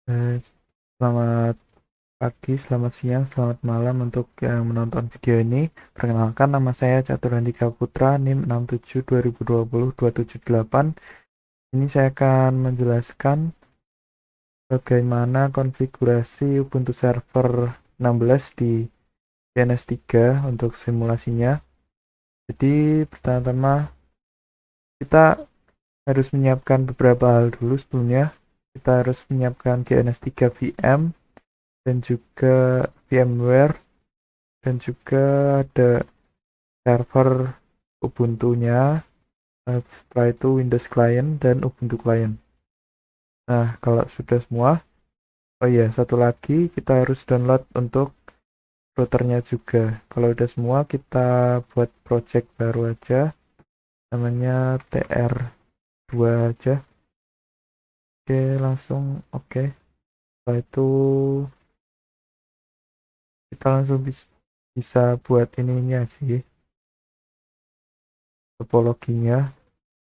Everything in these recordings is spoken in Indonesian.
Eh, Selamat pagi, selamat siang, selamat malam untuk yang menonton video ini. Perkenalkan, nama saya Catur Handika Putra, NIM 6720202778. Ini saya akan menjelaskan bagaimana konfigurasi Ubuntu Server 16 di DNS3 untuk simulasinya. Jadi, pertama-tama kita harus menyiapkan beberapa hal dulu sebelumnya. Kita harus menyiapkan DNS3 VM dan juga VMware dan juga ada server Ubuntu-nya, setelah itu Windows Client dan Ubuntu Client. Nah, kalau sudah semua, oh iya, satu lagi kita harus download untuk routernya juga. Kalau udah semua, kita buat project baru aja, namanya TR2 aja. Oke, langsung oke. Setelah itu kita langsung bisa buat ininya sih, topologinya.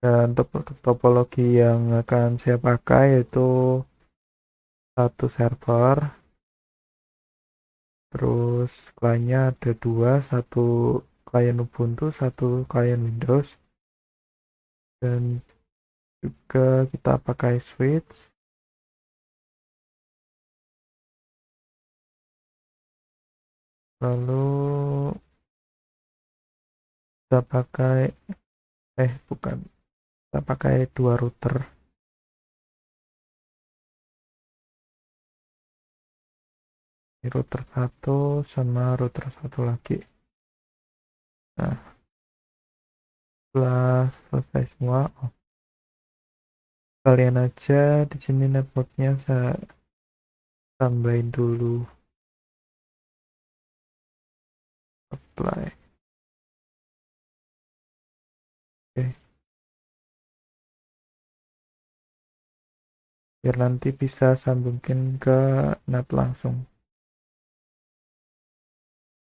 Dan topologi yang akan saya pakai yaitu satu server, terus kliennya ada dua, satu klien Ubuntu, satu klien Windows, dan juga kita pakai switch, lalu kita pakai, bukan, kita pakai dua router, ini router satu sama router satu lagi. Nah, setelah selesai semua, kalian aja di sini networknya saya tambahin dulu, apply. Oke, biar nanti bisa sambungin ke net langsung.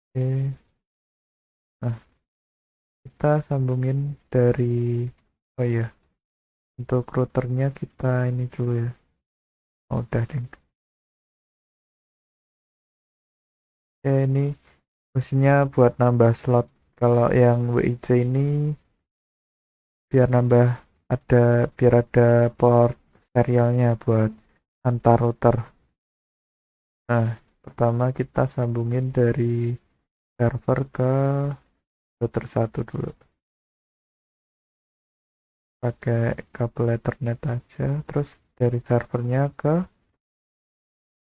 Oke, nah kita sambungin dari, oh iya, untuk routernya kita ini dulu ya. Oh, udah deh. Oke, ini fungsinya buat nambah slot. Kalau yang WIC ini biar nambah, biar ada port serialnya buat antar router. Nah, pertama kita sambungin dari server ke router satu dulu. Pakai kabel Ethernet aja, terus dari servernya ke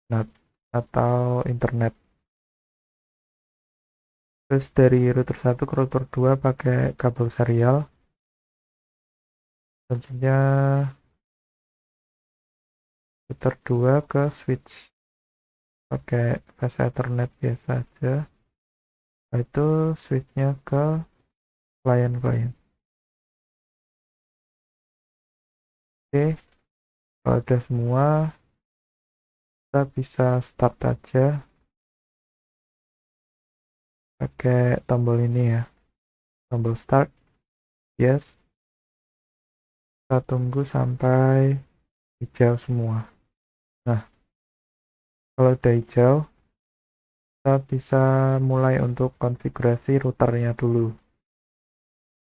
NAT atau internet. Terus dari router satu ke router 2 pakai kabel serial. Selanjutnya router 2 ke switch pakai fast Ethernet biasa aja. Setelah itu switchnya ke klien-klien. Oke, kalau udah semua, kita bisa start aja pakai tombol ini ya. Tombol start, yes. Kita tunggu sampai hijau semua. Nah, kalau udah hijau, kita bisa mulai untuk konfigurasi routernya dulu.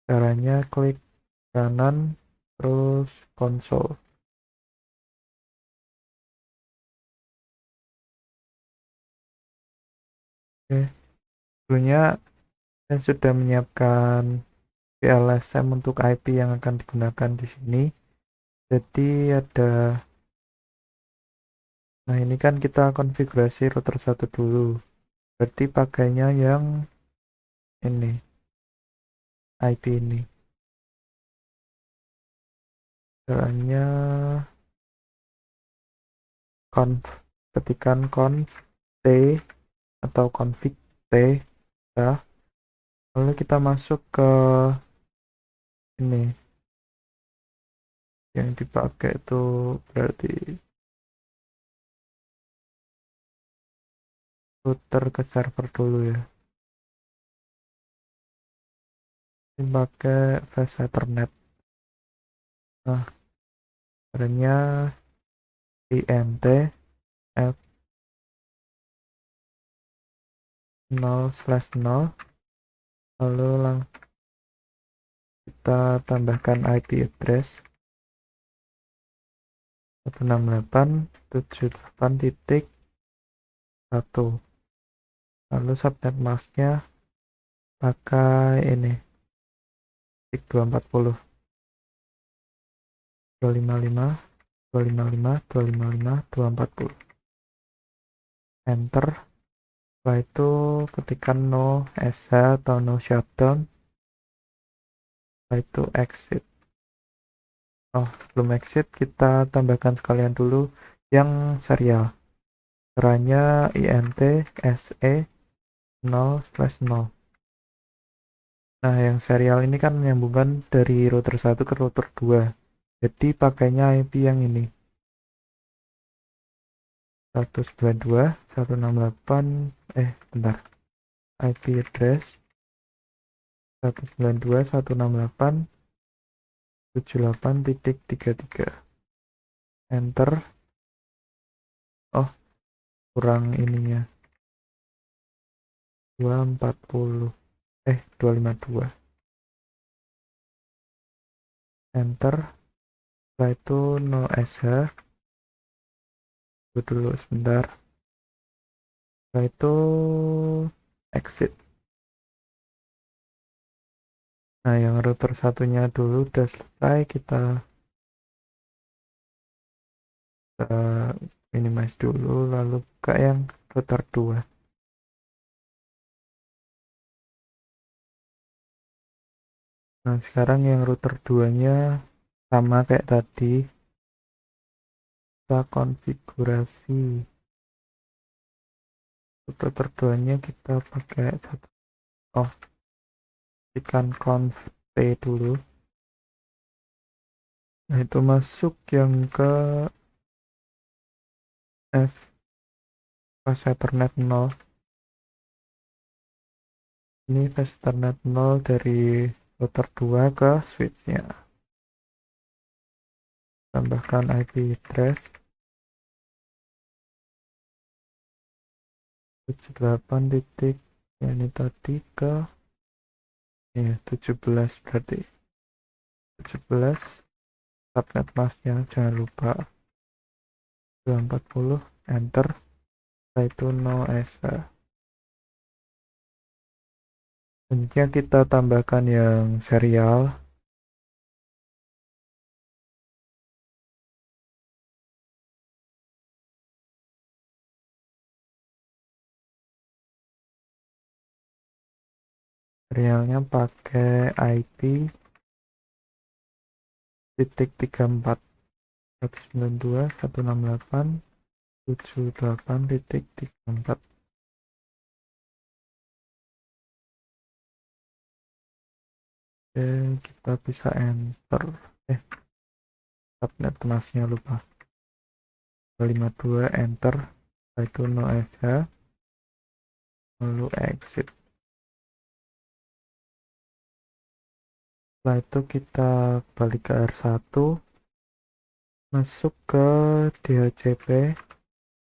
Caranya klik kanan, terus konsol. Oke, sebelumnya saya sudah menyiapkan VLSM untuk IP yang akan digunakan di sini. Jadi ada, nah ini kan kita konfigurasi router satu dulu. Berarti pakainya yang ini, IP ini. Caranya conf, ketikan conf t atau config t ya. Lalu kita masuk ke ini, yang dipakai itu berarti router ke server dulu ya. Ini pakai fast ethernet. Nah, caranya INT F0/0, lalu kita tambahkan IP address 168.168.1, lalu subnet masknya pakai ini 240 255 255 255 240, enter. Setelah itu ketikkan no sh atau no shutdown, setelah itu exit. Sebelum exit kita tambahkan sekalian dulu yang serial, caranya int se 0/0. Nah, yang serial ini kan menyambungkan dari router 1 ke router 2. Jadi pakainya IP yang ini. 192.168, bentar. IP address 192.168.78.33. Enter. Kurang ininya. 252. Enter. Setelah itu no sh. Dulu sebentar. Setelah itu exit. Nah, yang router satunya dulu udah selesai, kita minimize dulu, lalu buka yang router 2. Nah, sekarang yang router 2 nya sama kayak tadi, kita konfigurasi. Router 2 nya kita pakai tekan conf t dulu. Nah, itu masuk yang ke fast ethernet 0. Ini fast ethernet 0 dari router 2 ke switchnya. Tambahkan IP address 78 titik, ini tadi ke 17, berarti 17. Subnet masknya jangan lupa 240, enter. Setelah itu no sh. Selanjutnya kita tambahkan yang serial. Serialnya pakai IP titik 34 192.168.78.34. Oke, kita bisa enter. Subnet masknya lupa. 252, enter. Setelah itu no sh, lalu exit. Setelah itu kita balik ke R1, masuk ke DHCP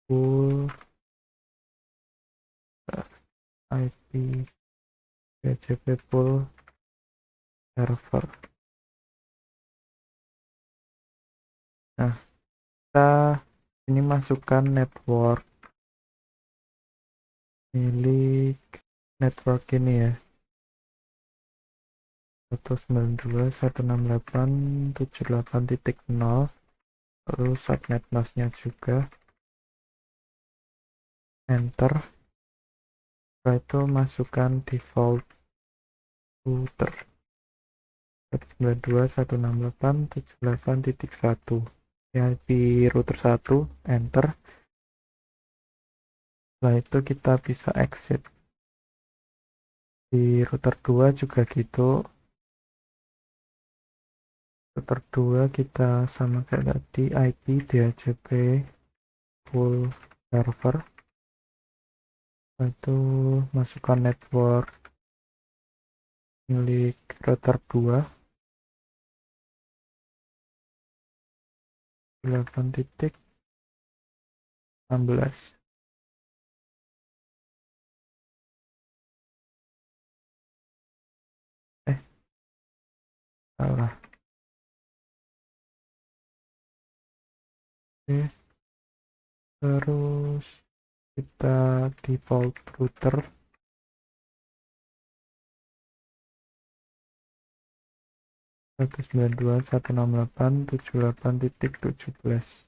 full IP DHCP full server. Nah, kita ini masukkan network milik network ini ya, 192.168.78.0, lalu subnet masknya juga, enter. Setelah itu masukkan default router 192.168.78.1, IP router 1, enter. Setelah itu kita bisa exit. Di router 2 juga gitu. Router 2 kita sama kayak tadi, IP DHCP full server. Setelah itu masukkan network milik router 2 8 titik 16. Salah. Oke, terus kita default router 192.168.78.17.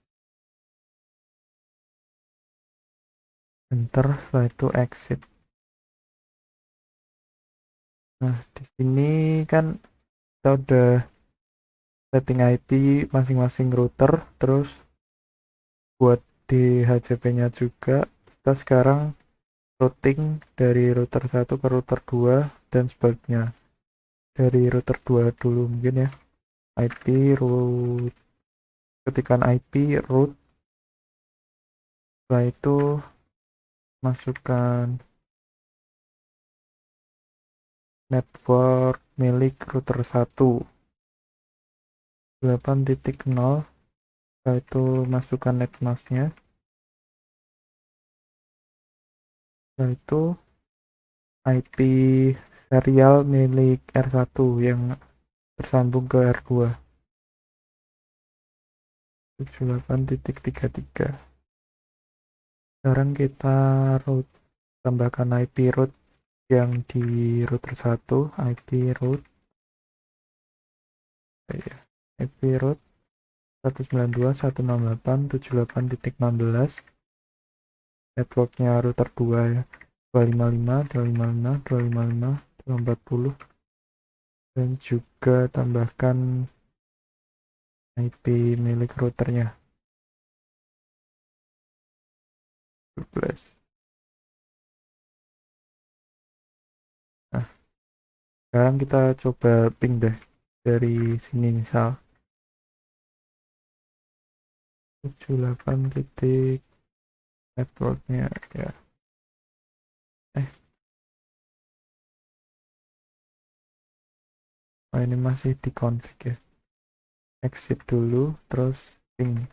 Enter, setelah itu exit. Nah, di sini kan kita udah setting IP masing-masing router, terus buat di HCP-nya juga kita sekarang routing dari router 1 ke router 2 dan sebaliknya. Dari router 2 dulu mungkin ya. IP root, ketikkan IP root, setelah itu masukkan network milik router 1 8.0, setelah itu masukkan netmasknya, setelah itu IP serial milik R1 yang tersambung ke R2 78.33. Sekarang kita root, tambahkan IP root yang di router 1, IP root IP root 192.168.78.16, networknya router 2 ya, 255, 255, 255, 240, dan juga tambahkan IP milik routernya 12. Nah, sekarang kita coba ping deh dari sini, misal 78 titik networknya ya. Oh, ini masih di config ya. Exit dulu, terus ping.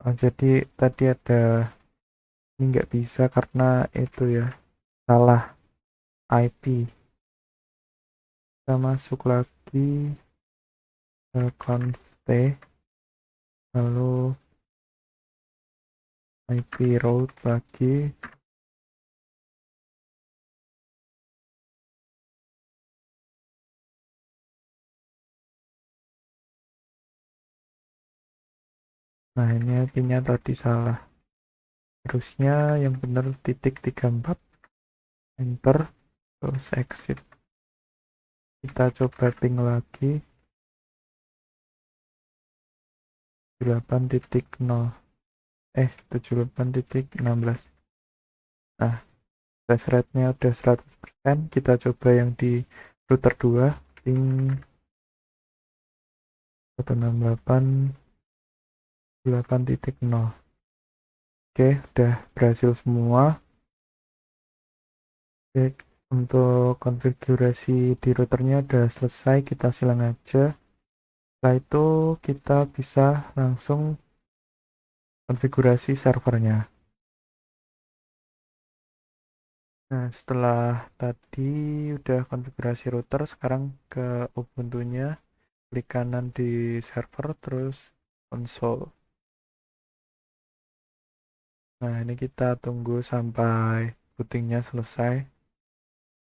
Oh, jadi tadi ada, ini nggak bisa karena itu ya, salah IP. Kita masuk lagi ke const, lalu IP route lagi. Nah, ini IP-nya tadi salah. Harusnya yang benar titik 34. Enter, terus exit. Kita coba ping lagi 78.0, 78.16. Nah, flash rate-nya udah 100%. Kita coba yang di router 2, ping 168.8.0. Oke, udah berhasil semua. Oke, untuk konfigurasi di routernya udah selesai, kita silang aja. Setelah itu kita bisa langsung konfigurasi servernya. Nah, setelah tadi udah konfigurasi router, sekarang ke Ubuntu-nya, klik kanan di server, terus console. Nah, ini kita tunggu sampai bootingnya selesai.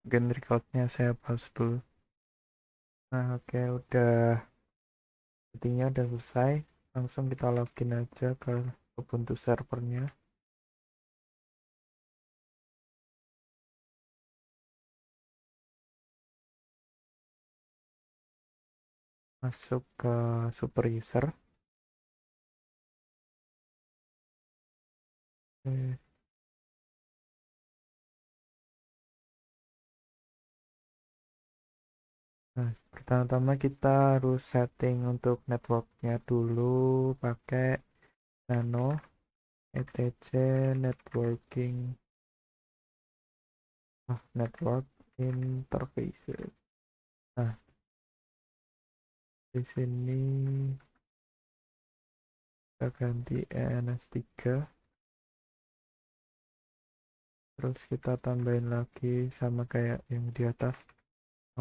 Mungkin recordnya saya pause dulu. Nah, oke, udah bootingnya udah selesai. Langsung kita login aja ke Ubuntu servernya. Masuk ke super user. Oke. Nah, pertama-tama kita harus setting untuk networknya dulu pakai nano etc networking network interface. Nah, di sini kita ganti ENS3, terus kita tambahin lagi sama kayak yang di atas,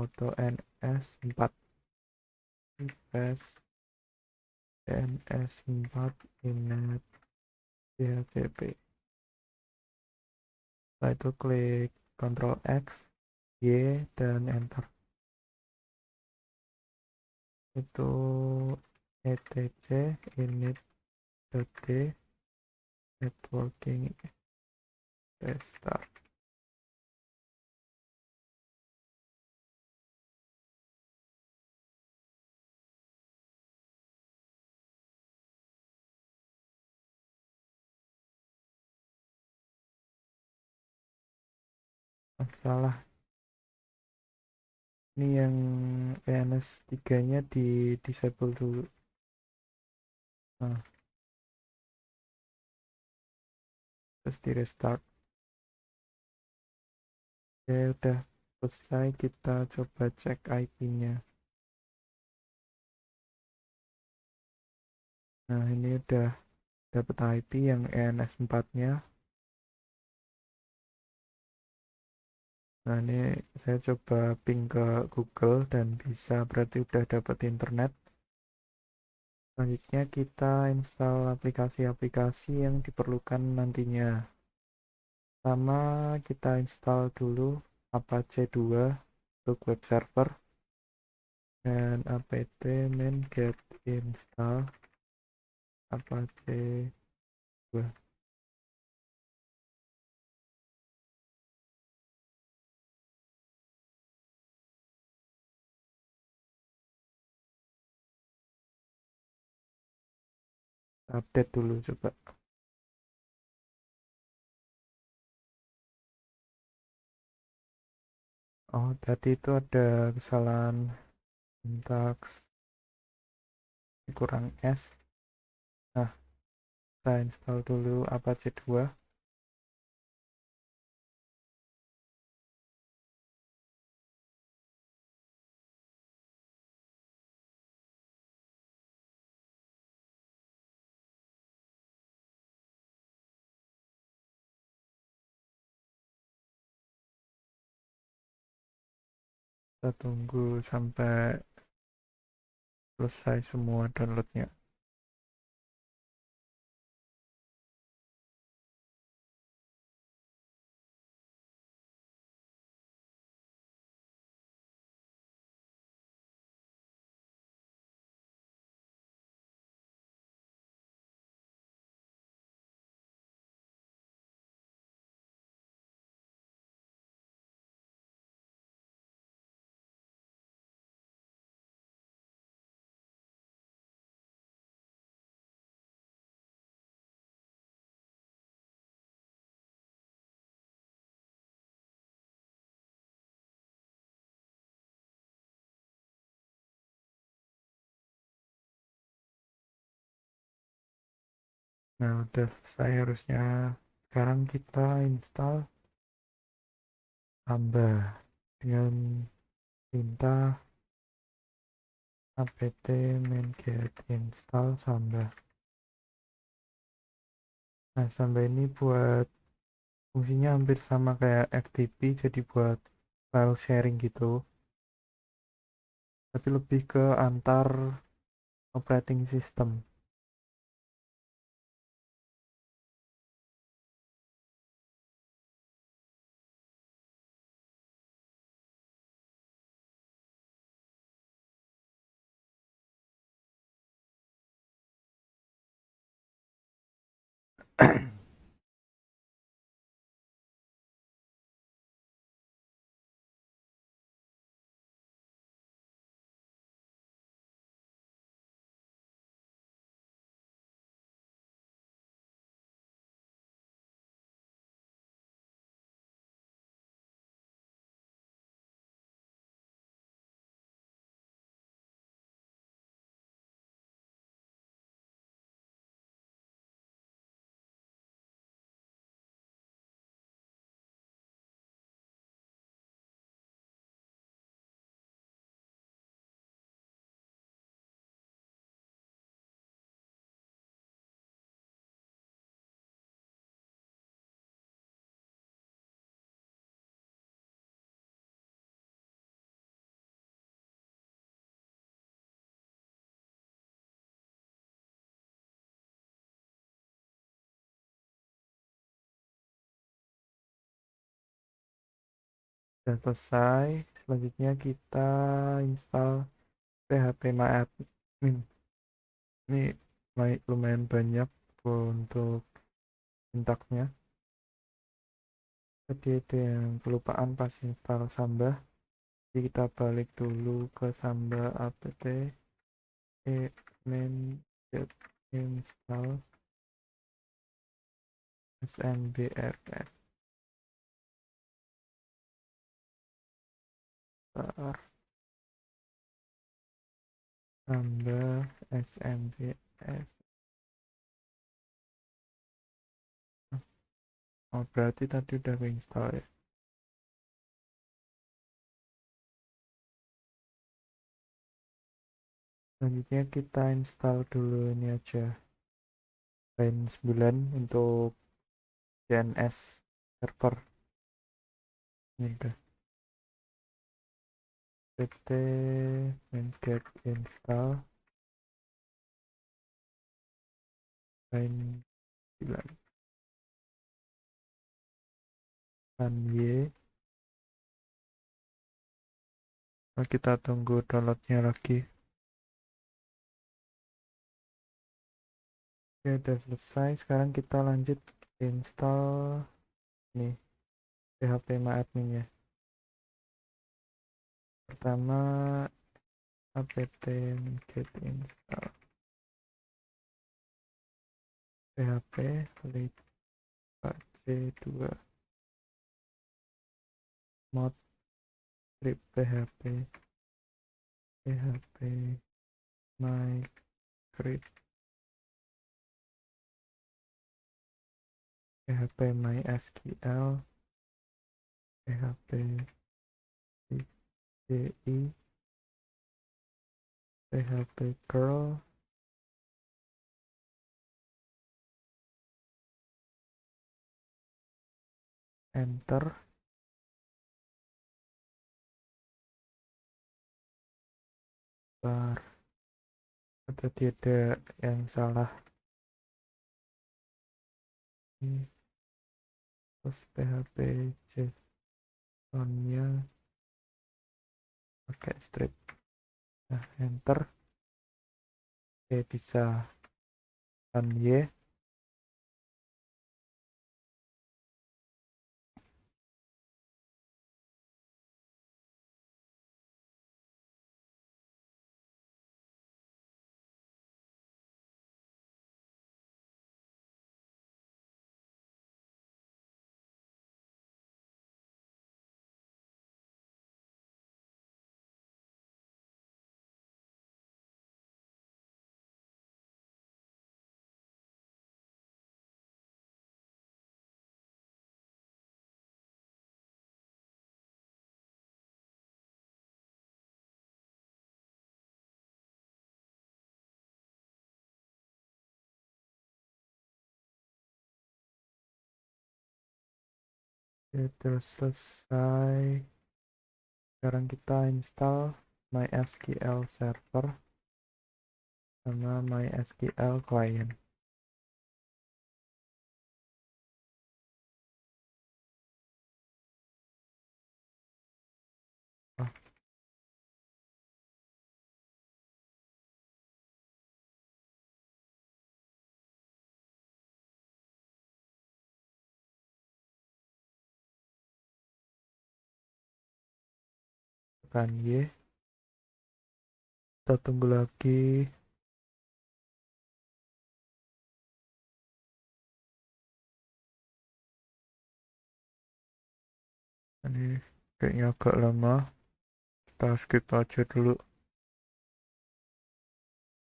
auto NS4, paste NS4 init DHCP. Setelah itu klik Ctrl X, Y, dan enter. Itu etc init.d networking restart. Salah, ini yang ENS3 nya di disable dulu. Nah, terus di restart. Oke, udah selesai, kita coba cek IP nya. Nah, ini udah dapat IP yang ENS4 nya. Nah, ini saya coba ping ke Google dan bisa, berarti udah dapat internet. Selanjutnya kita install aplikasi-aplikasi yang diperlukan nantinya. Pertama kita install dulu Apache 2 untuk web server dan apt main get install Apache 2. Update dulu coba. Oh, tadi itu ada kesalahan sintaks kurang S. Nah, kita install dulu Apache 2. Kita tunggu sampai selesai semua downloadnya. Nah, udah selesai harusnya. Sekarang kita install Samba dengan perintah apt main get install Samba. Nah, Samba ini buat fungsinya hampir sama kayak FTP, jadi buat file sharing gitu, tapi lebih ke antar operating system. Sudah selesai. Selanjutnya kita install phpMyAdmin. Ini lumayan banyak untuk sintaksnya. Tadi ada yang kelupaan pas install Samba. Jadi kita balik dulu ke Samba apt admin install snbrs. Samba snbs. Oh, berarti tadi udah keinstall ya. Selanjutnya kita install dulu ini aja. Line 9 untuk DNS server. Ini udah. pt get install line 9 dan y. Nah, kita tunggu downloadnya lagi. Oke, udah selesai. Sekarang kita lanjut install nih phpMyAdmin ya. Pertama apt get install php c2 mod script php my script php mysql php CI php curl enter. Bar tadi ada yang salah ini, terus php JSON-nya pakai strip. Nah, enter. Oke, bisa run y. Oke, terus selesai. Sekarang kita install MySQL server sama MySQL client. Oh, run y. Kita tunggu lagi. Ini kayaknya agak lama. Kita skip aja dulu.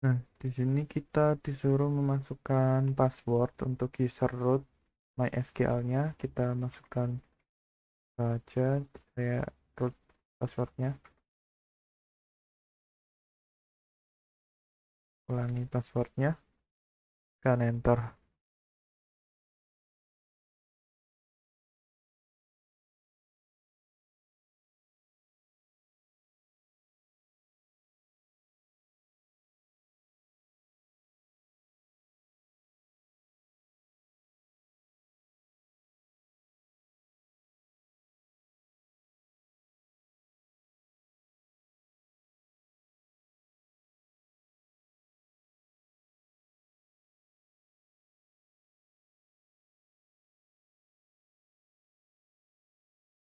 Nah, di sini kita disuruh memasukkan password untuk user root MySQL-nya. Kita masukkan saja saya root passwordnya. Ulangi passwordnya, dan enter.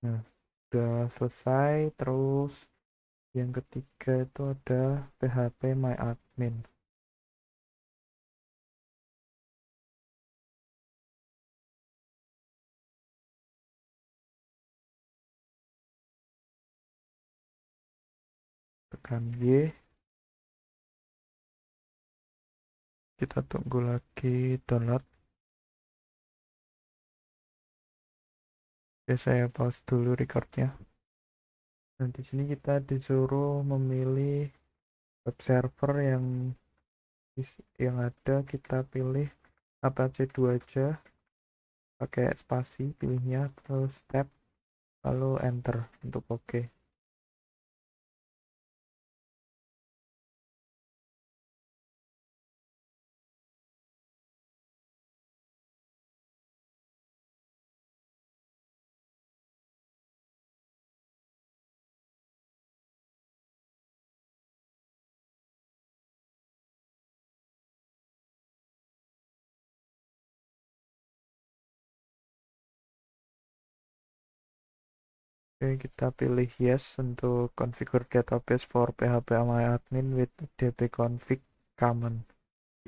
Nah, udah selesai. Terus yang ketiga itu ada PHP My Admin. Tekan Y. Kita tunggu lagi download. Oke, saya pause dulu recordnya. Nah, di sini kita disuruh memilih web server yang ada. Kita pilih Apache 2 aja, pakai spasi pilihnya, terus tab, lalu enter untuk oke. Oke, kita pilih yes untuk configure database for phpMyAdmin with dbconfig common.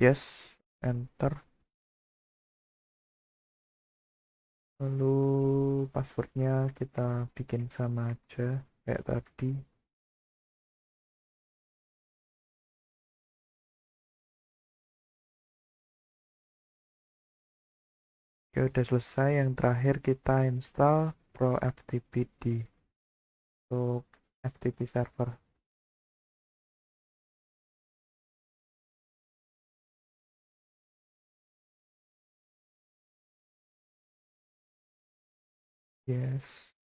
Yes, enter. Lalu passwordnya kita bikin sama aja kayak tadi. Oke, udah selesai. Yang terakhir kita install ProFTPD untuk FTP server. Yes.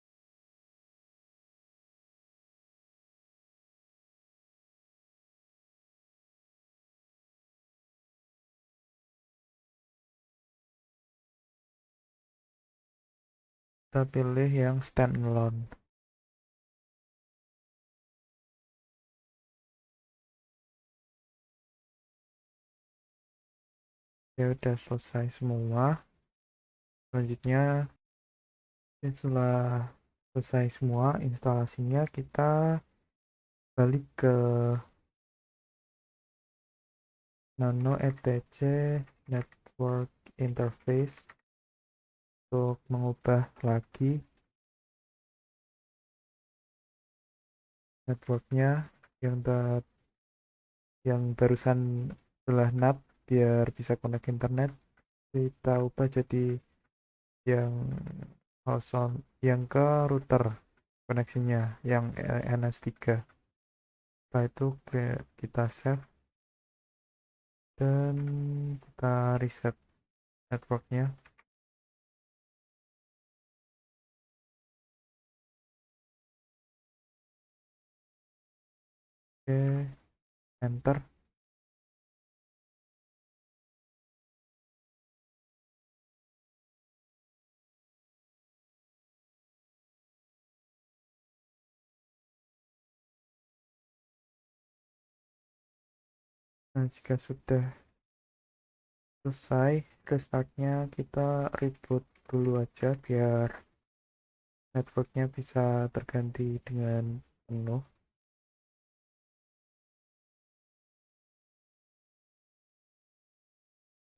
Kita pilih yang standalone. Ya udah selesai semua. Selanjutnya setelah selesai semua instalasinya, kita balik ke nano etc network interface untuk mengubah lagi networknya yang barusan adalah NAT biar bisa connect internet. Kita ubah jadi yang host yang ke router koneksinya yang NS3. Setelah itu kita save dan kita reset networknya. Oke, enter. Nah, jika sudah selesai restartnya, kita reboot dulu aja biar networknya bisa terganti dengan penuh.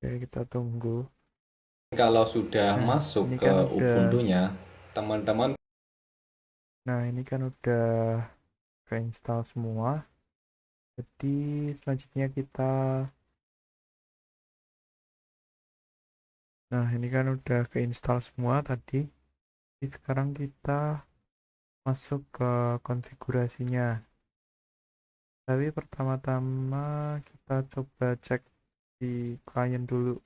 Oke, kita tunggu. Kalau sudah Nah, masuk ini ke kan udah Ubuntu-nya, teman-teman Nah, ini kan udah keinstall semua. Jadi selanjutnya Nah, ini kan udah keinstall semua tadi. Jadi sekarang kita masuk ke konfigurasinya. Tapi pertama-tama kita coba cek di klien dulu.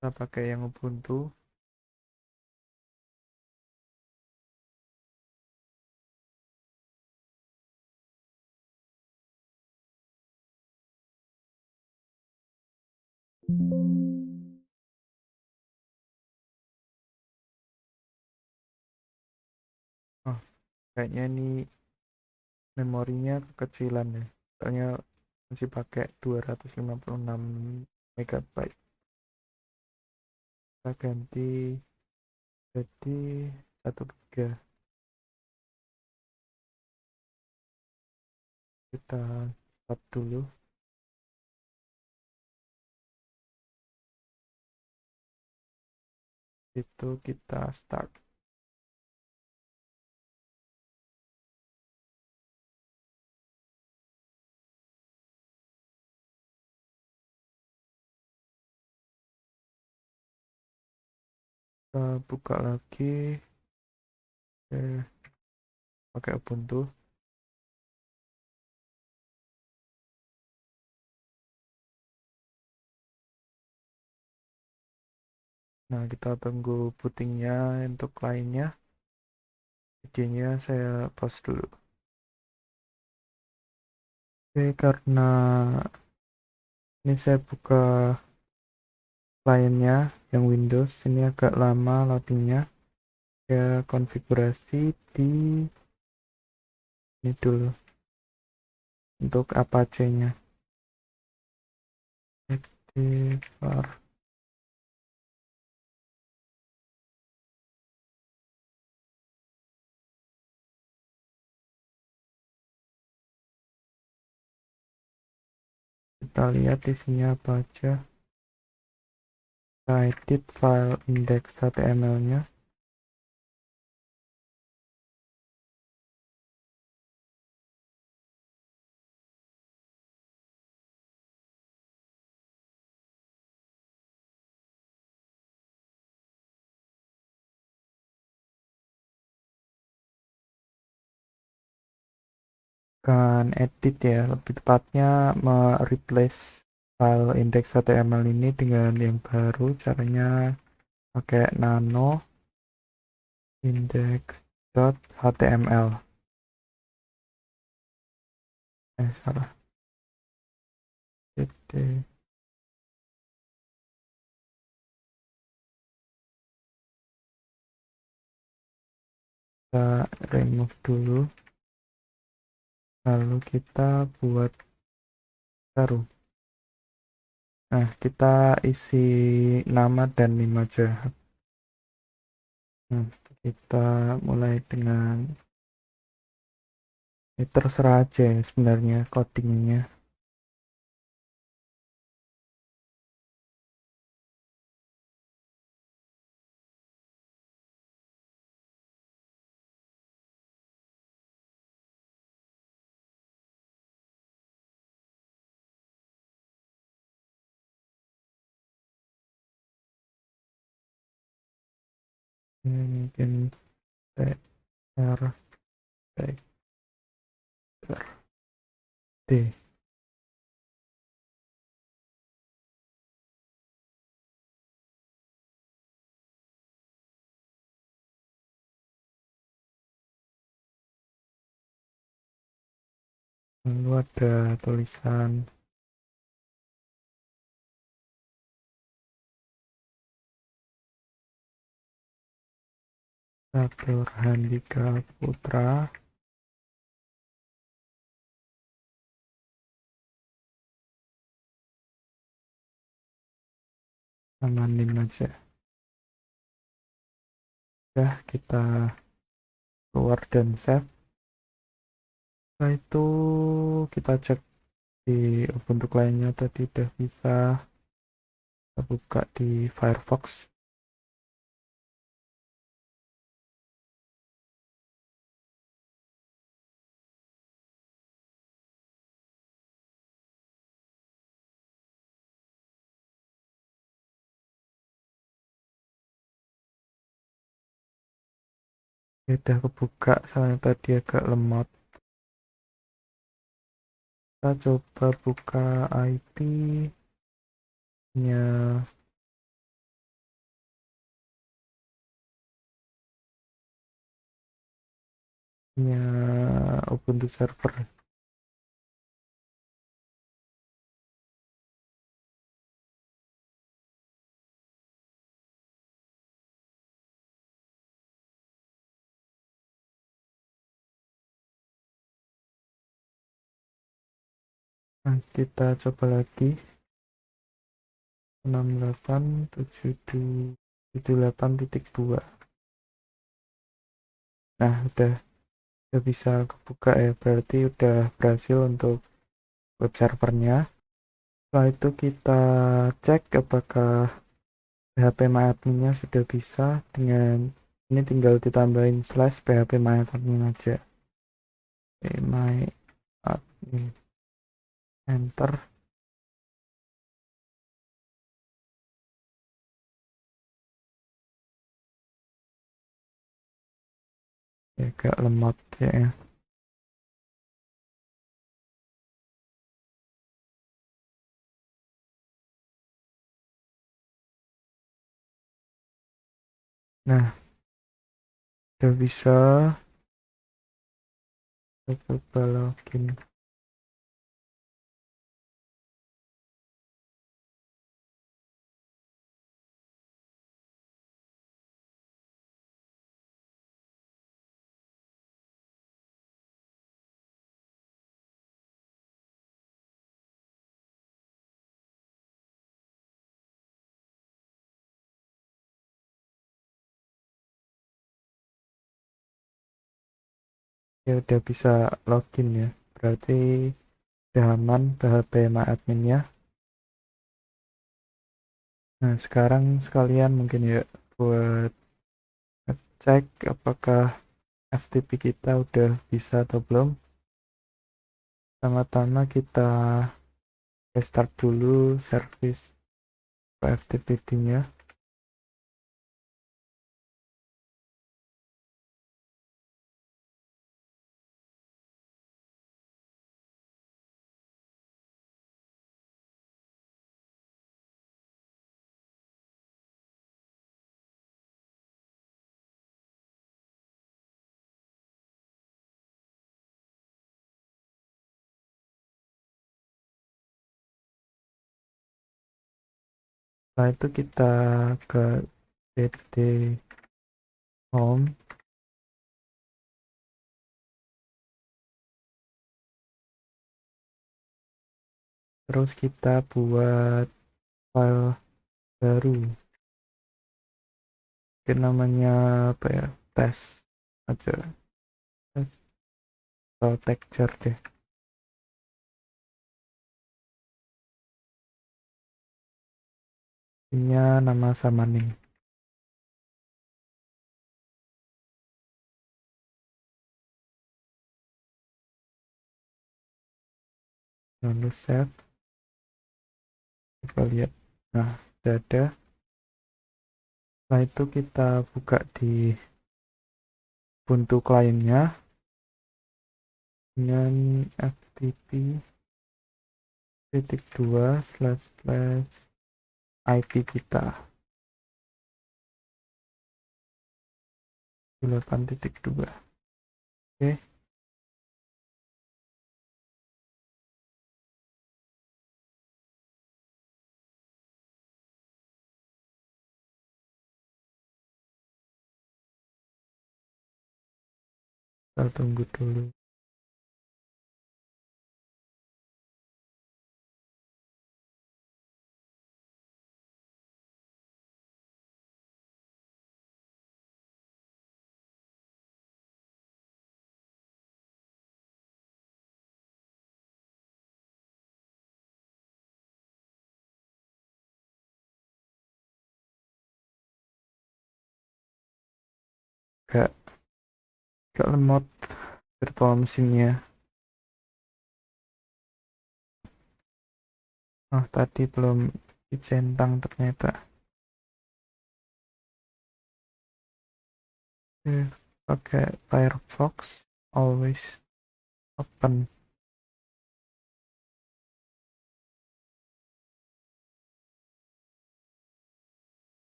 Kita pakai yang Ubuntu. Oh, kayaknya ini memorinya kekecilan ya. Soalnya masih pakai 256 MB. kita ganti jadi 1 giga. Kita stop dulu. Itu kita start. Kita buka lagi. Pakai Ubuntu. Nah, kita tunggu bootingnya. Untuk lainnya, videonya saya pause dulu. Oke, karena ini saya buka kliennya yang Windows, ini agak lama loadingnya. Ya, konfigurasi di ini dulu untuk Apache-nya. Active. Kita lihat isinya apa aja. Kita edit file index.html-nya. Kan edit ya, lebih tepatnya mereplace file index.html ini dengan yang baru. Caranya pakai nano index.html. Salah. Jadi kita remove dulu, lalu kita buat baru. Nah, kita isi nama dan NIM aja. Kita mulai dengan ini, terserah aja ya sebenarnya codingnya. Ini mungkin TR D. Lalu ada tulisan Satur Handika Putra. Amanin aja. Ya, kita keluar dan save. Setelah itu kita cek di Ubuntu lainnya tadi udah bisa. Kita buka di Firefox. Ya, udah kebuka, soalnya tadi agak lemot. Kita coba buka IP-nya Ubuntu server. Nah, kita coba lagi 6872. 78.2. Nah, udah bisa kebuka ya, berarti udah berhasil untuk web servernya. Setelah itu kita cek apakah PHP MyAdmin-nya sudah bisa. Dengan ini tinggal ditambahin slash PHP MyAdmin aja. MyAdmin, enter. Ya, agak lemot ya. Nah, udah bisa. Kita coba login. Ya udah bisa login ya. Berarti udah aman PHP MyAdmin-nya. Nah, sekarang sekalian mungkin ya buat cek apakah FTP kita udah bisa atau belum. Pertama-tama kita restart dulu service FTP-nya. Setelah itu kita ke cd home, terus kita buat file baru. Mungkin namanya apa ya, test aja, test atau texture deh. Ini nama samaning. Lalu save, kita lihat. Nah, udah ada. Setelah itu kita buka di Ubuntu kliennya dengan ftp //, IP kita 8.2. Oke, kita tunggu dulu. Gak, gak lemot virtual mesinnya. Tadi belum dicentang ternyata. Pakai Firefox always open.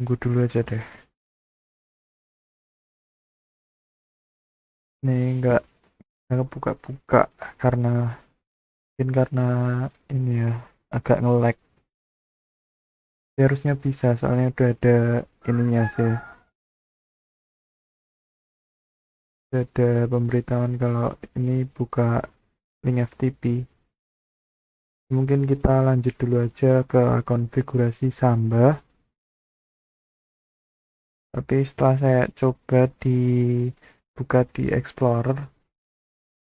Tunggu dulu aja deh. Nih nggak buka-buka karena mungkin karena ini ya agak nge-lag. Harusnya bisa soalnya udah ada ininya sih. Udah ada pemberitahuan kalau ini buka link FTP. Mungkin kita lanjut dulu aja ke konfigurasi Samba. Tapi setelah saya coba buka di Explorer,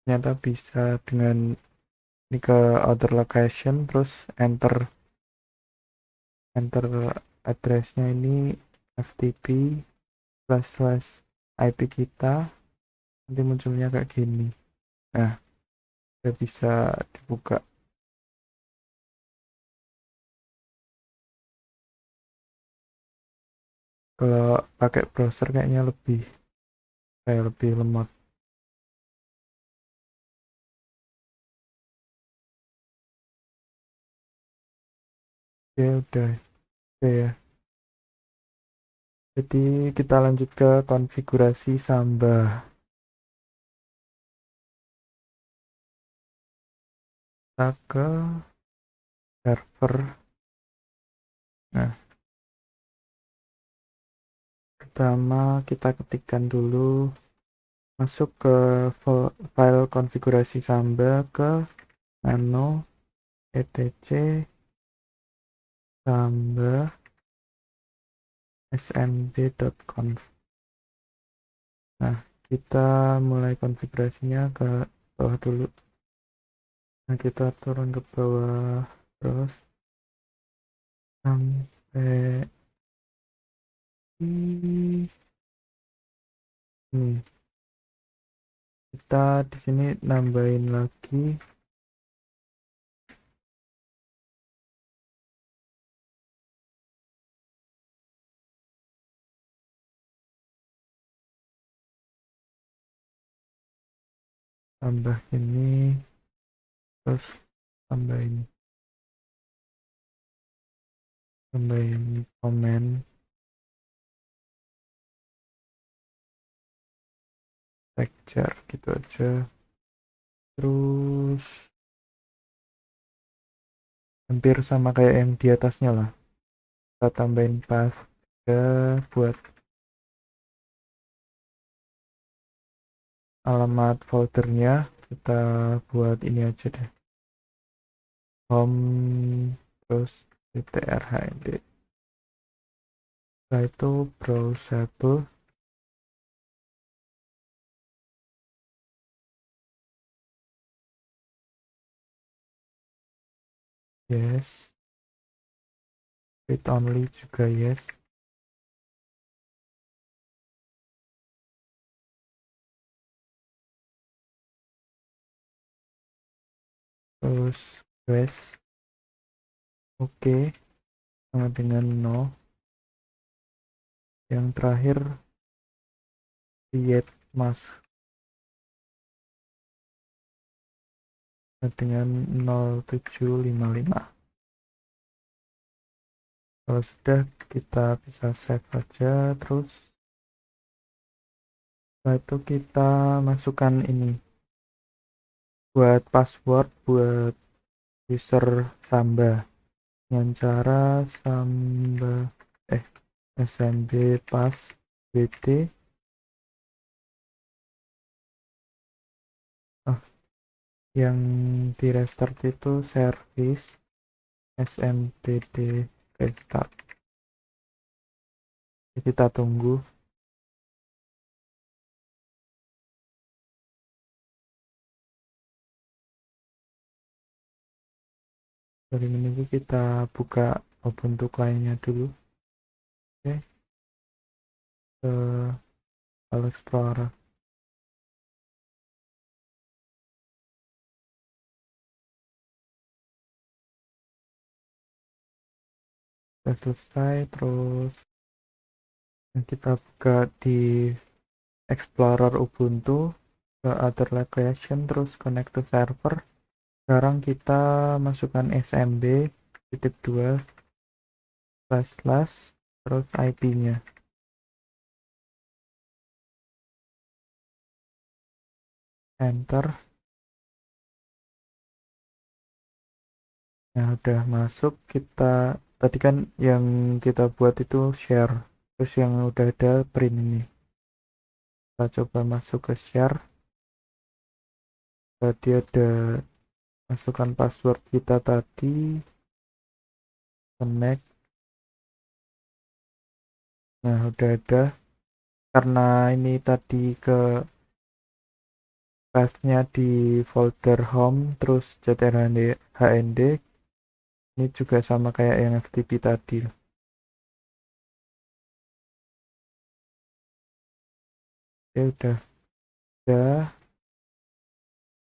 ternyata bisa dengan ini ke other location, terus enter addressnya ini ftp //IP kita, nanti munculnya kayak gini. Nah, udah bisa dibuka. Kalau pakai browser kayaknya lebih lemot. Oke, udah ya. Jadi kita lanjut ke konfigurasi Samba. Kita ke server. Nah, pertama kita ketikkan dulu, masuk ke file konfigurasi Samba ke nano etc samba smb.conf. Nah, kita mulai konfigurasinya ke bawah dulu. Nah, kita turun ke bawah terus sampai ini. Kita di sini nambahin lagi tambah ini, terus tambahin komen texture gitu aja. Terus hampir sama kayak yang di atasnya lah, kita tambahin path buat alamat foldernya. Kita buat ini aja deh, home terus .trhd. Setelah itu browsable, yes. Read only juga yes. Terus yes, oke, sama dengan no. Yang terakhir create mask dengan 0755. Kalau sudah, kita bisa save aja. Terus setelah itu kita masukkan ini buat password buat user Samba dengan cara Samba smb pas wt. Yang di restart itu service smpd restart. Kita tunggu. Dari menunggu, kita buka Ubuntu client-nya dulu. Oke, ke File Explorer. Sudah selesai, terus kita buka di Explorer Ubuntu ke other location, terus connect to server. Sekarang kita masukkan smb //, terus IP-nya. Enter. Nah, udah masuk. Kita tadi kan yang kita buat itu share, terus yang udah ada print ini. Kita coba masuk ke share. Tadi ada masukkan password kita tadi, connect. Nah, udah ada. Karena ini tadi ke pasnya di folder home terus CTRL-HND, ini juga sama kayak yang FTP tadi. Ya udah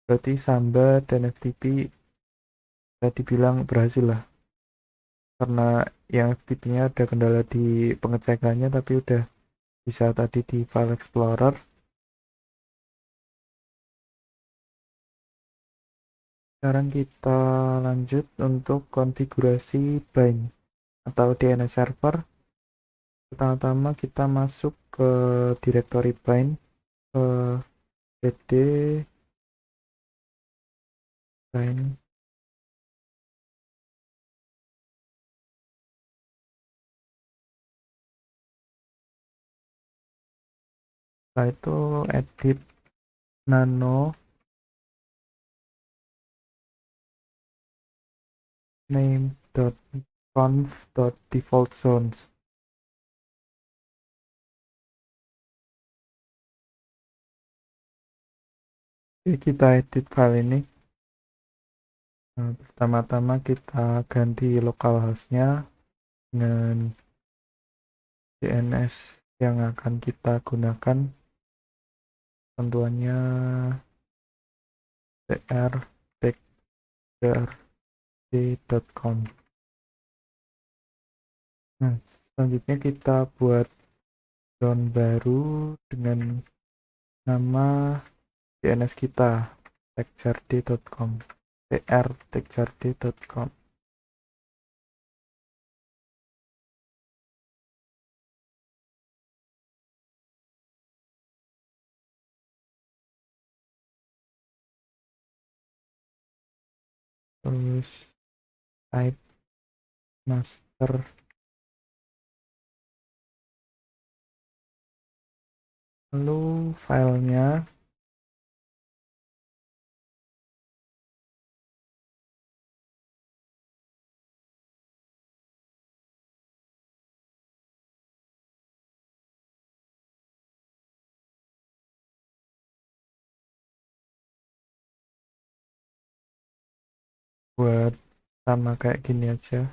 berarti Samba dan FTP tadi bilang berhasil lah, karena yang FTP-nya ada kendala di pengecekannya, tapi udah bisa tadi di file explorer. Sekarang kita lanjut untuk konfigurasi bind atau DNS server. Pertama-tama kita masuk ke directory bind, ke cd bind, setelah itu edit nano name.conf.defaultZones. Oke, kita edit file ini. Nah, pertama-tama kita ganti localhost-nya dengan DNS yang akan kita gunakan. Tentuannya tr.com. Nah, selanjutnya kita buat down baru dengan nama DNS kita, techjardy.com, tr.techjardy.com. Terus type master, lalu filenya buat sama kayak gini aja.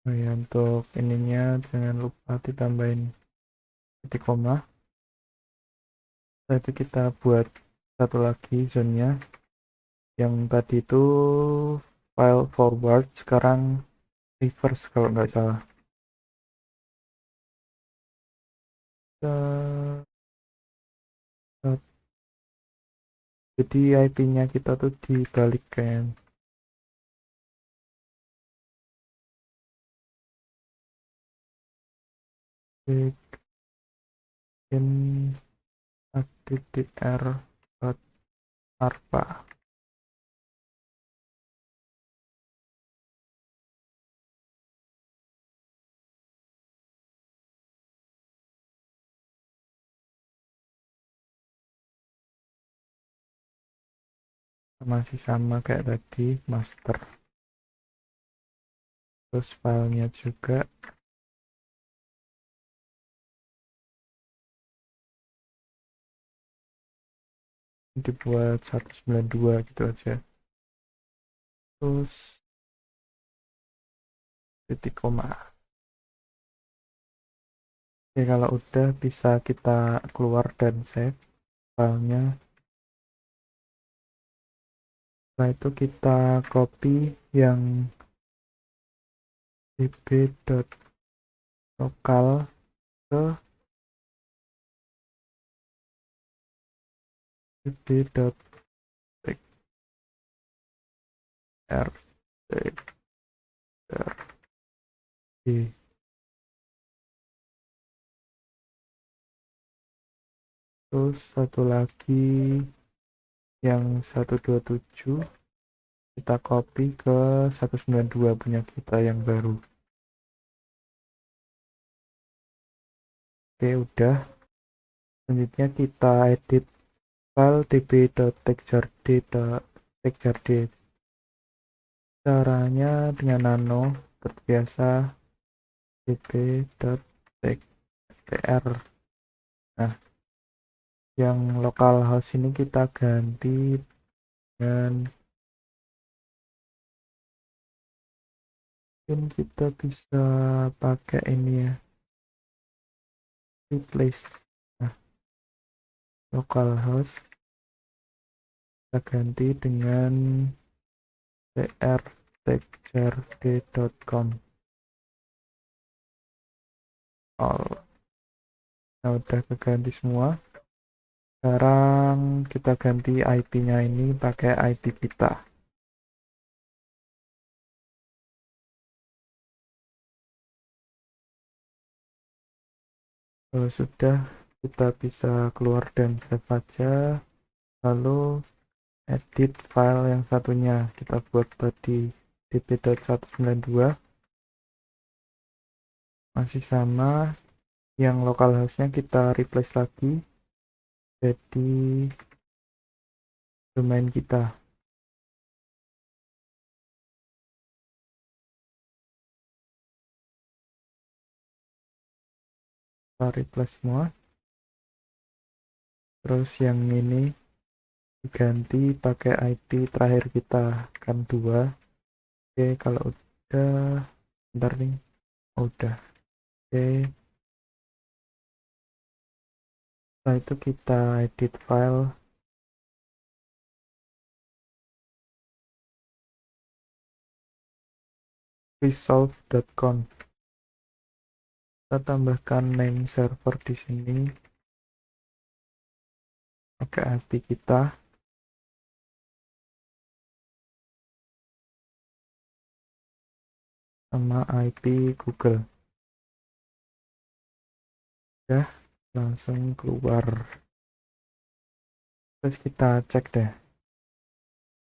Oh ya, untuk ininya jangan lupa ditambahin titik koma. Setelah itu kita buat satu lagi zone-nya. Yang tadi itu file forward, sekarang reverse kalau nggak salah. Jadi IP-nya kita tuh dibalikkan. Bikin ADDR ARPA. Masih sama kayak tadi, master. Terus filenya juga dibuat 192 gitu aja. Terus titik koma. Oke, kalau udah bisa kita keluar dan save filenya. Setelah itu kita copy yang db.local ke db.rtr. Terus satu lagi yang 127 kita copy ke 192 punya kita yang baru. Oke, udah. Selanjutnya kita edit file db.textjrd. Caranya dengan nano seperti biasa db.tr. Nah, yang localhost ini kita ganti dengan, mungkin kita bisa pakai ini ya, replace. Nah, localhost kita ganti dengan trtextjrd.com. Nah, udah keganti semua. Sekarang kita ganti IP-nya ini pakai IP kita. Kalau sudah, kita bisa keluar dan save aja. Lalu edit file yang satunya, kita buat body db.192, masih sama. Yang localhost-nya kita replace lagi jadi domain kita. Kita replace semua. Terus yang ini diganti pakai IP terakhir kita, kan 2. Oke, kalau udah, bentar nih. Udah. Oke. Setelah itu kita edit file resolve.conf. Kita tambahkan name server di sini pakai IP kita sama IP Google. Ya, langsung keluar. Terus kita cek deh.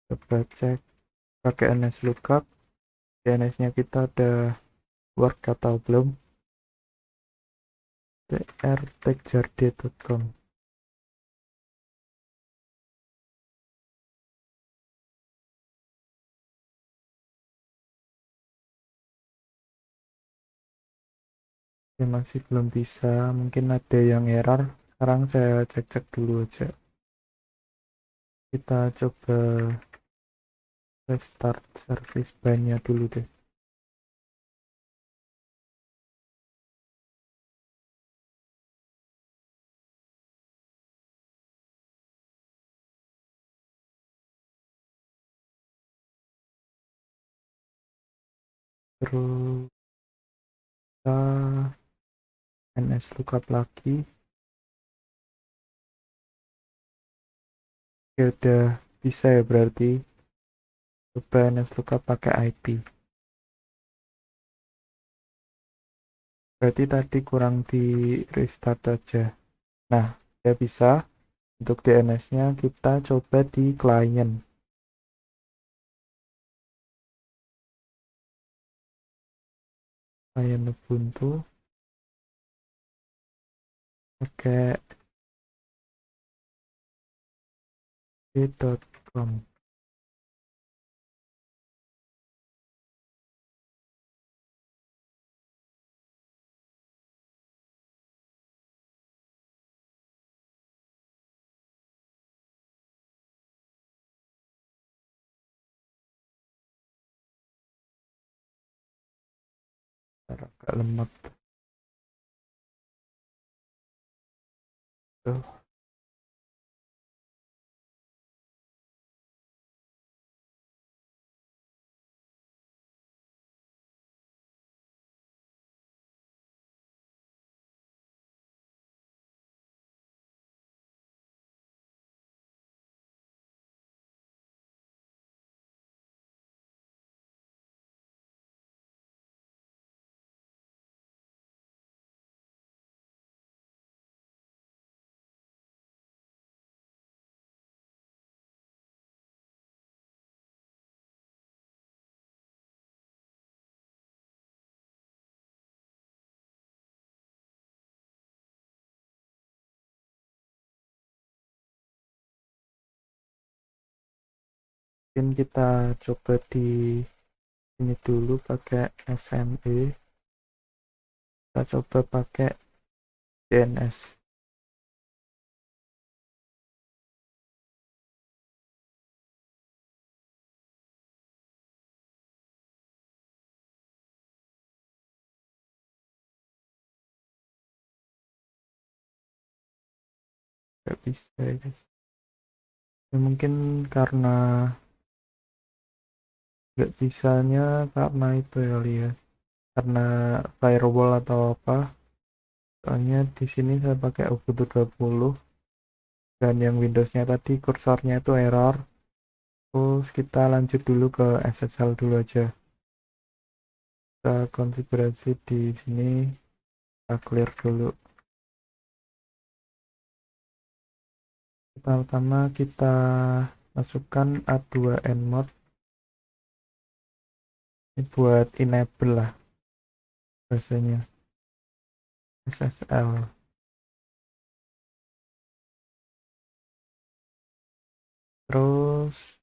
Coba cek pakai NSLOOKUP. DNS-nya kita ada work atau belum. trtextjrd.com. Ya, masih belum bisa, mungkin ada yang error. Sekarang saya cek-cek dulu aja. Kita coba restart service bannya dulu deh. Terus kita NSLOOKUP lagi. Ya udah bisa ya berarti. Coba NSLOOKUP pakai IP. Berarti tadi kurang di restart aja. Nah, ya bisa. Untuk DNS-nya kita coba di client. Client Ubuntu. Pakai d.com. Agak lemot tuh. Mungkin kita coba di sini dulu pakai SME, kita coba pakai DNS. Nggak bisa ya guys. Ya, mungkin karena nggak bisanya karena itu ya kali ya, karena firewall atau apa. Soalnya di sini saya pakai Ubuntu 20 dan yang Windowsnya tadi kursornya itu error. Terus kita lanjut dulu ke SSL dulu aja. Kita konfigurasi di sini, kita clear dulu. Pertama kita masukkan A2nmod. Ini buat enable lah bahasanya, SSL. Terus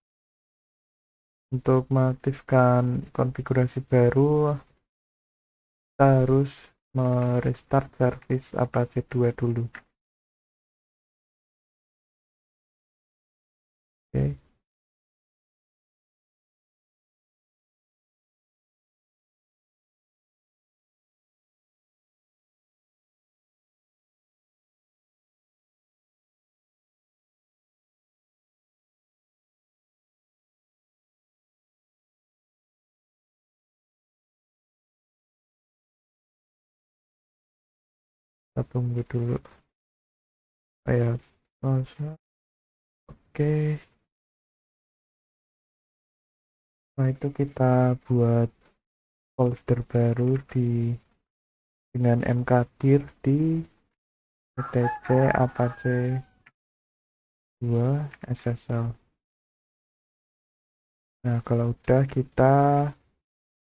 untuk mengaktifkan konfigurasi baru, kita harus merestart service Apache 2 dulu. Oke. Kita tunggu dulu. Ya, oke. Nah, itu kita buat folder baru dengan mkdir di etc apache 2 SSL. Nah, kalau udah, kita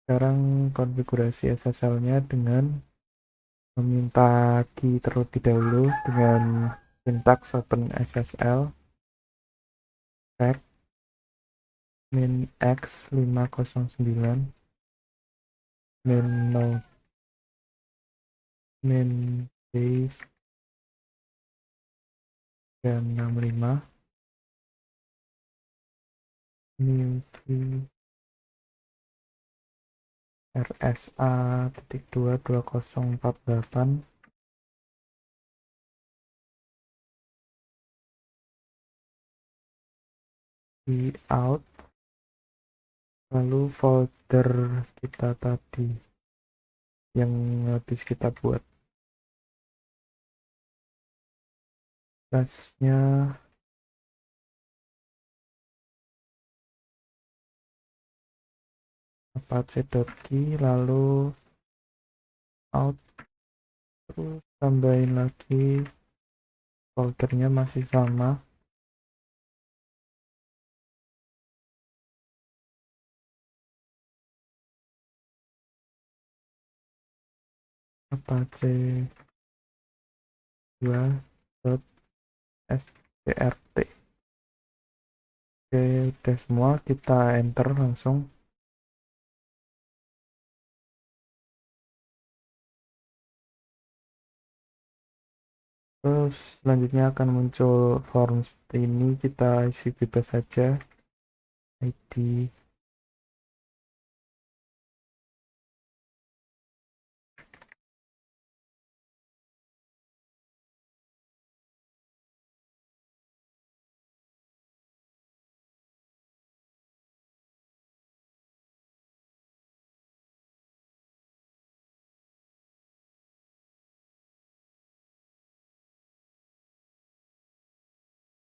sekarang konfigurasi SSL-nya dengan meminta key terlebih dahulu dengan syntax OpenSSL min x509 min base dan 65 new key RSA.2.2048 di out, lalu folder kita tadi yang habis kita buat, tasnya apache.key, lalu out, terus tambahin lagi foldernya masih sama, apache 2.strt. Oke, udah semua, kita enter langsung. Terus selanjutnya akan muncul form seperti ini, kita isi bebas saja, ID.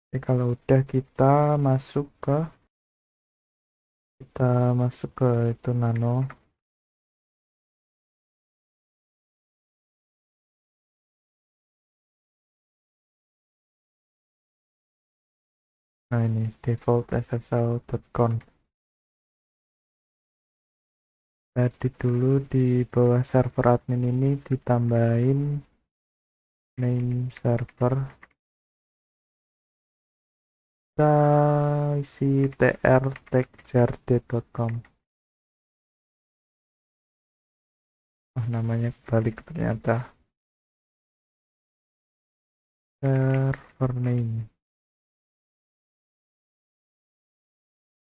Oke, kalau udah kita masuk ke itu nano. Nah, ini default ssl.conf. Jadi dulu di bawah server admin ini ditambahin name server kita isi trtechjarde.com. Namanya balik ternyata. Server name.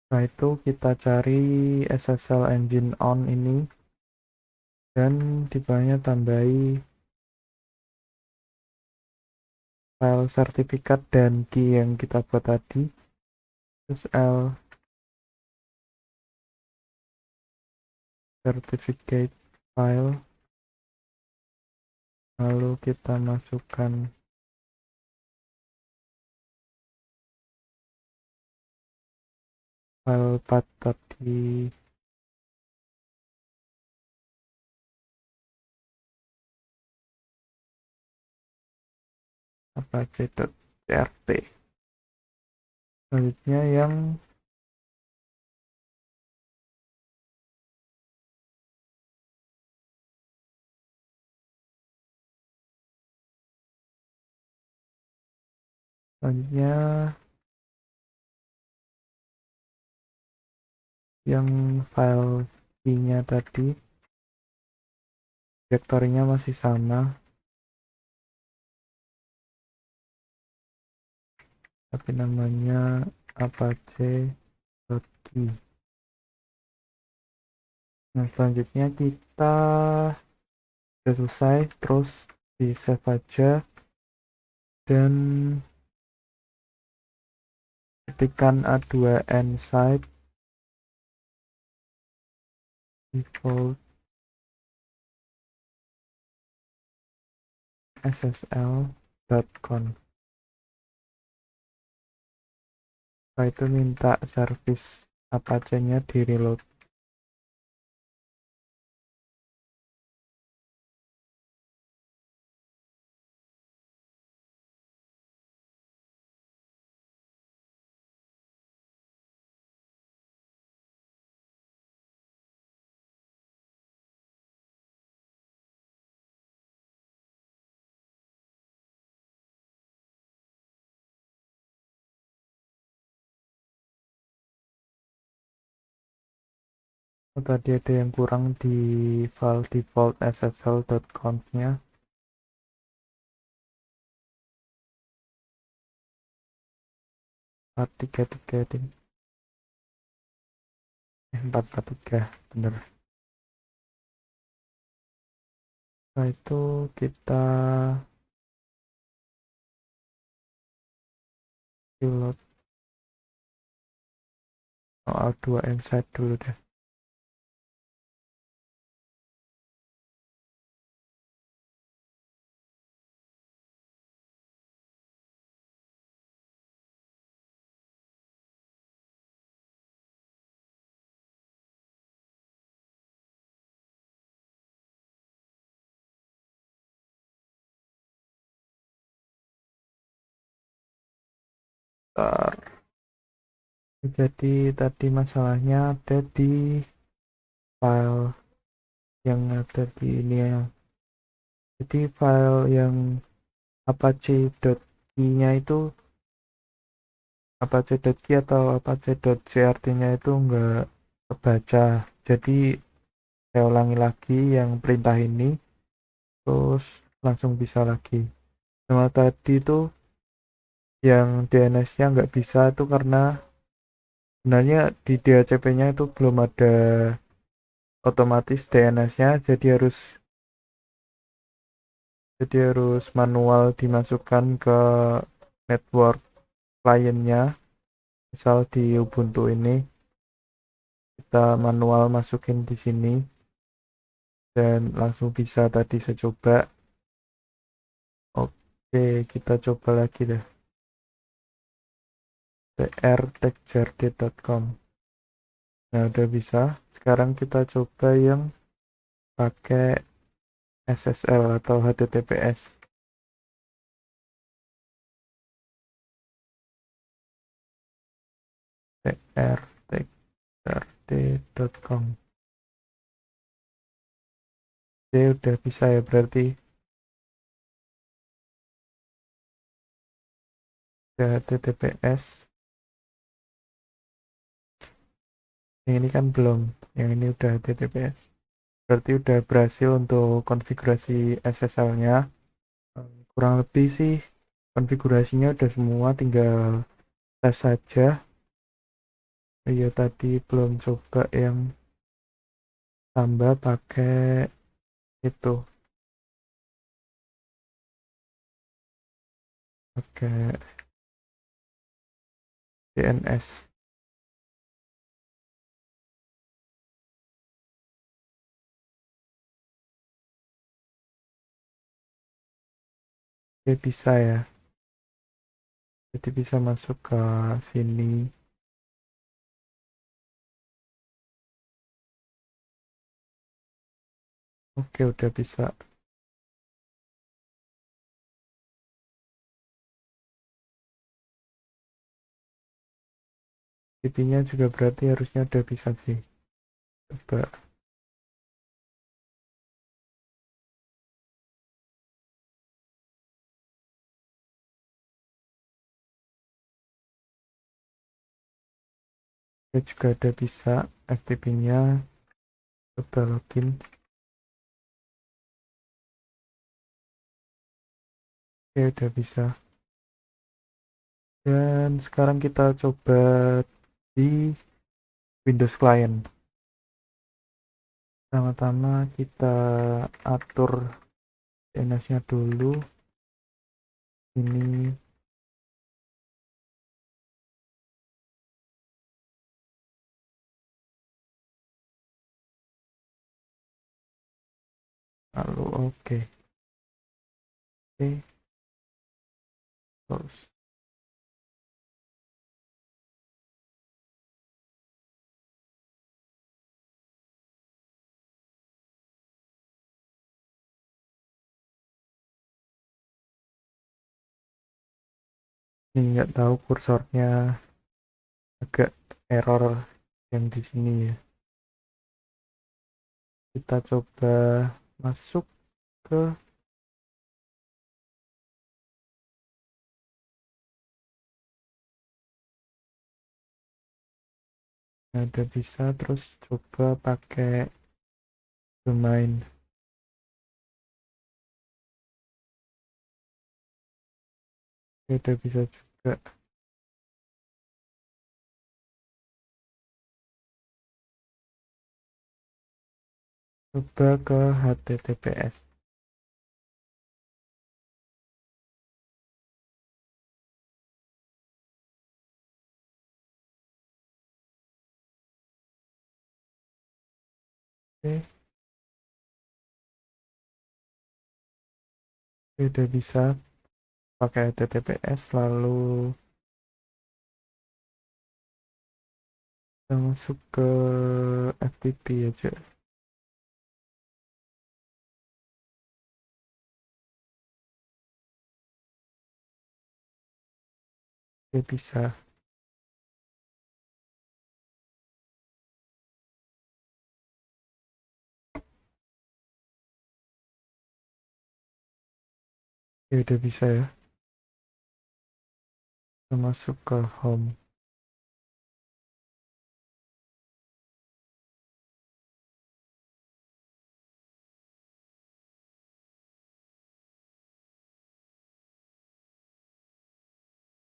Setelah itu kita cari SSL engine on ini dan di bawahnya tambahi file sertifikat dan key yang kita buat tadi. SSL certificate file, lalu kita masukkan file path tadi, apache.crt. Selanjutnya yang file key-nya tadi, direktorinya masih sama, tapi namanya apache.key. Nah, selanjutnya kita sudah selesai, terus di save aja dan ketikkan A2N site default ssl.conf. Setelah itu minta service Apache-nya di reload. Tadi ada yang kurang di file default ssl.conf-nya. 433 443 bener. Setelah itu kita reload A2N site dulu deh. Jadi tadi masalahnya ada di file yang ada di ini ya. Jadi file yang apache.key-nya itu apache.key atau apache.crt-nya itu enggak kebaca. Jadi saya ulangi lagi yang perintah ini, terus langsung bisa lagi. Sama tadi itu yang DNS-nya nggak bisa itu karena sebenarnya di DHCP-nya itu belum ada otomatis DNS-nya, jadi harus manual dimasukkan ke network kliennya. Misal di Ubuntu ini kita manual masukin di sini dan langsung bisa. Tadi saya coba. Oke, kita coba lagi deh. trtechjarde.com. Nah, udah bisa. Sekarang kita coba yang pakai SSL atau HTTPS. trtechjarde.com. Oke, udah bisa ya berarti. Udah HTTPS. Yang ini kan belum, yang ini udah HTTPS. Berarti udah berhasil untuk konfigurasi SSL-nya. Kurang lebih sih konfigurasinya udah semua, tinggal tes saja. Iya tadi belum coba yang tambah pakai itu, pakai DNS. Oke, bisa ya. Jadi bisa masuk ke sini. Oke, udah bisa. IP-nya juga berarti harusnya udah bisa sih. Coba. Oke, juga udah bisa. FTP-nya. Coba login. Oke, udah bisa. Dan sekarang kita coba di Windows Client. Pertama-tama kita atur DNS-nya dulu. Ini lalu oke. Oke, terus ini nggak tahu kursornya agak error yang di sini ya. Kita coba masuk ke, ada bisa, terus coba pakai domain. Udah bisa juga. Coba ke HTTPS. Oke, udah bisa pakai HTTPS, lalu kita masuk ke FTP aja. Oke, bisa. Oke, udah bisa ya. Kita masuk ke home.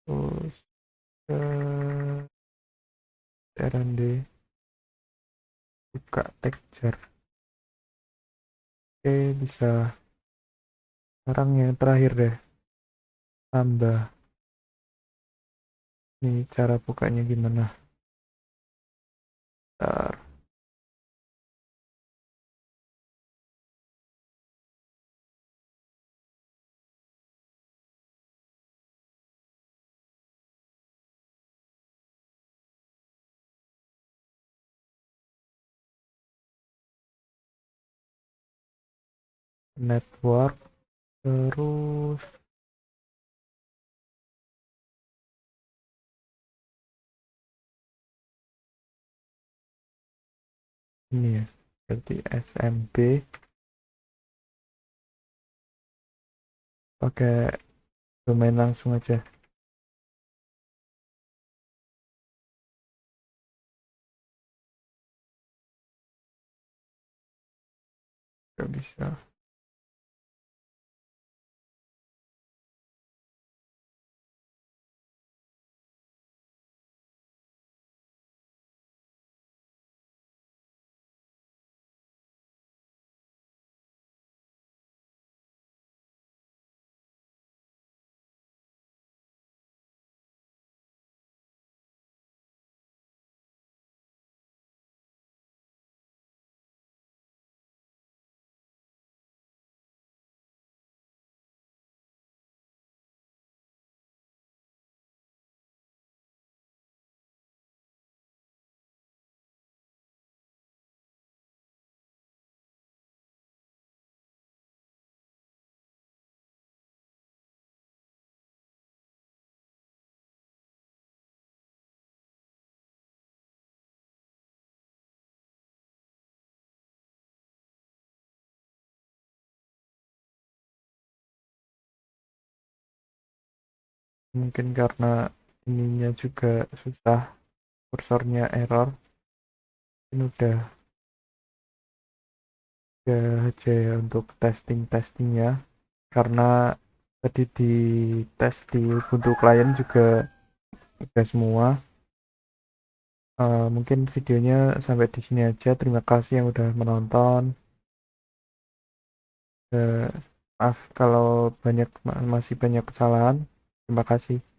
Terus ke RND, buka texture. Oke, bisa. Sekarang yang terakhir deh, tambah. Ini cara bukanya gimana? Bentar. Network, terus ini ya, berarti SMB, pakai domain langsung aja. Nggak bisa. Mungkin karena ininya juga susah, kursornya error. Ini udah aja ya untuk testingnya, karena tadi di tes di Ubuntu client juga udah semua. Mungkin videonya sampai di sini aja. Terima kasih yang udah menonton. Maaf kalau masih banyak kesalahan. Terima kasih.